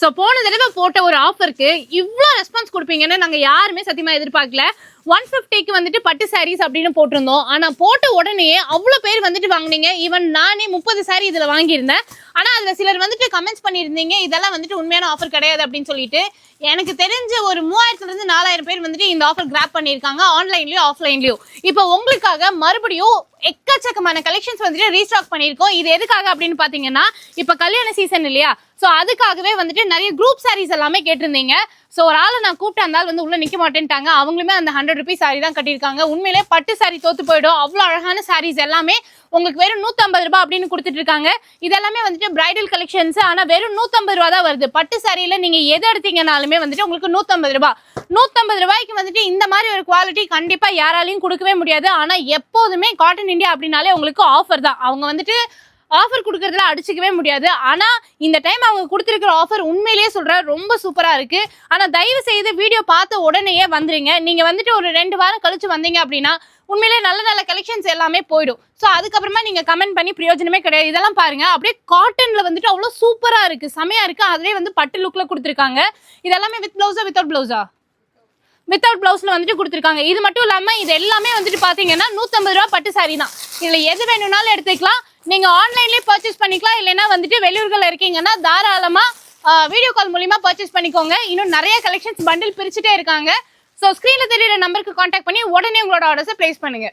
So போன தடவை போட்ட ஒரு ஆஃபருக்கு இவ்ளோ ரெஸ்பான்ஸ் கொடுப்பீங்கன்னு நாங்க யாருமே சத்தியமா எதிர்பார்க்கல. 150க்கு வந்துட்டு பட்டு சாரீஸ் அப்படின்னு போட்டிருந்தோம். ஆனா போட்ட உடனே அவ்வளவு பேர் வந்துட்டு வாங்குனீங்க. ஈவன் நானே 30 சாரி இதுல வாங்கியிருந்தேன். ஆனா அதுல சிலர் வந்துட்டு கமெண்ட்ஸ் பண்ணியிருந்தீங்க இதெல்லாம் வந்துட்டு உண்மையான ஆஃபர் கிடையாது அப்படின்னு சொல்லிட்டு. எனக்கு தெரிஞ்ச ஒரு 3000ல இருந்து 4000 பேர் வந்துட்டு இந்த ஆஃபர் கிராப் பண்ணியிருக்காங்க, ஆன்லைன்லயும் ஆஃப்லைன்லயும். இப்போ உங்களுக்காக மறுபடியும் எக்கச்சக்கமான கலெக்ஷன்ஸ் வந்துட்டு ரீஸ்டாக் பண்ணியிருக்கோம். இது எதுக்காக அப்படின்னு பாத்தீங்கன்னா, இப்ப கல்யாண சீசன் இல்லையா, சோ அதுக்காகவே வந்துட்டு நிறைய குரூப் சாரீஸ் எல்லாமே கேட்டிருந்தீங்க. சோ ஒரு ஆளை நான் கூப்பிட்டு அந்த ஆள் வந்து உள்ள நிக்க மாட்டேன்ட்டாங்க. அவங்களுமே அந்த 100 ரூபீஸ் சாரி தான் கட்டியிருக்காங்க. உண்மையிலே பட்டு சாரி தோத்து போயிடும். அவ்வளவு அழகான சாரீஸ் எல்லாமே உங்களுக்கு வெறும் 150 ரூபாய் அப்படின்னு கொடுத்துட்டு இருக்காங்க. இதெல்லாமே வந்துட்டு பிரைடல் கலெக்ஷன்ஸ். ஆனா வெறும் 150 ரூபா தான் வருது. பட்டு சாரியில நீங்க எது எடுத்தீங்கனாலுமே வந்துட்டு உங்களுக்கு 150 ரூபாய். 150 ரூபாய்க்கு வந்துட்டு இந்த மாதிரி ஒரு குவாலிட்டி கண்டிப்பா யாராலையும் கொடுக்கவே முடியாது. ஆனா எப்போதுமே காட்டன் இந்தியா அப்படின்னாலே உங்களுக்கு ஆஃபர் தான். அவங்க வந்துட்டு ஆஃபர் கொடுக்கறதுல அடிச்சுக்கவே முடியாது. ஆனா இந்த டைம் அவங்க கொடுத்துருக்கிற ஆஃபர் உண்மையிலேயே சொல்ற ரொம்ப சூப்பரா இருக்கு. ஆனா தயவு செய்து வீடியோ பார்த்த உடனேயே வந்துருங்க. நீங்க வந்துட்டு ஒரு 2 வாரம் கழிச்சு வந்தீங்க அப்படின்னா உண்மையிலேயே நல்ல நல்ல கலெக்ஷன்ஸ் எல்லாமே போயிடும். ஸோ அதுக்கப்புறமா நீங்க கமெண்ட் பண்ணி பிரயோஜனமே கிடையாது. இதெல்லாம் பாருங்க, அப்படியே காட்டன்ல வந்துட்டு அவ்வளவு சூப்பரா இருக்கு, செமையா இருக்கு. அதுலேயே வந்து பட்டு லுக்ல கொடுத்துருக்காங்க. இதெல்லாமே வித் பிளவுஸா வித்தவுட் பிளவுஸா? வித்தவுட் பிளவுஸ்ல வந்துட்டு கொடுத்துருக்காங்க. இது மட்டும் இல்லாம இது எல்லாமே வந்துட்டு பாத்தீங்கன்னா 150 ரூபாய் பட்டு சாரி தான். இதுல எது வேணும்னாலும் எடுத்துக்கலாம். நீங்க ஆன்லைன்லயே பர்ச்சேஸ் பண்ணிக்கலாம். இல்லைன்னா வந்துட்டு வெளியூர்கள் இருக்கீங்கன்னா தாராளமா வீடியோ கால் மூலியமா பர்ச்சேஸ் பண்ணிக்கோங்க. இன்னும் நிறைய கலெக்ஷன்ஸ் பண்டில் பிரிச்சுட்டே இருக்காங்க. ஸோ ஸ்கிரீன்ல தெரியுற நம்பருக்கு கான்டாக்ட் பண்ணி உடனே உங்களோட ஆர்டர்ஸை பிளேஸ் பண்ணுங்க.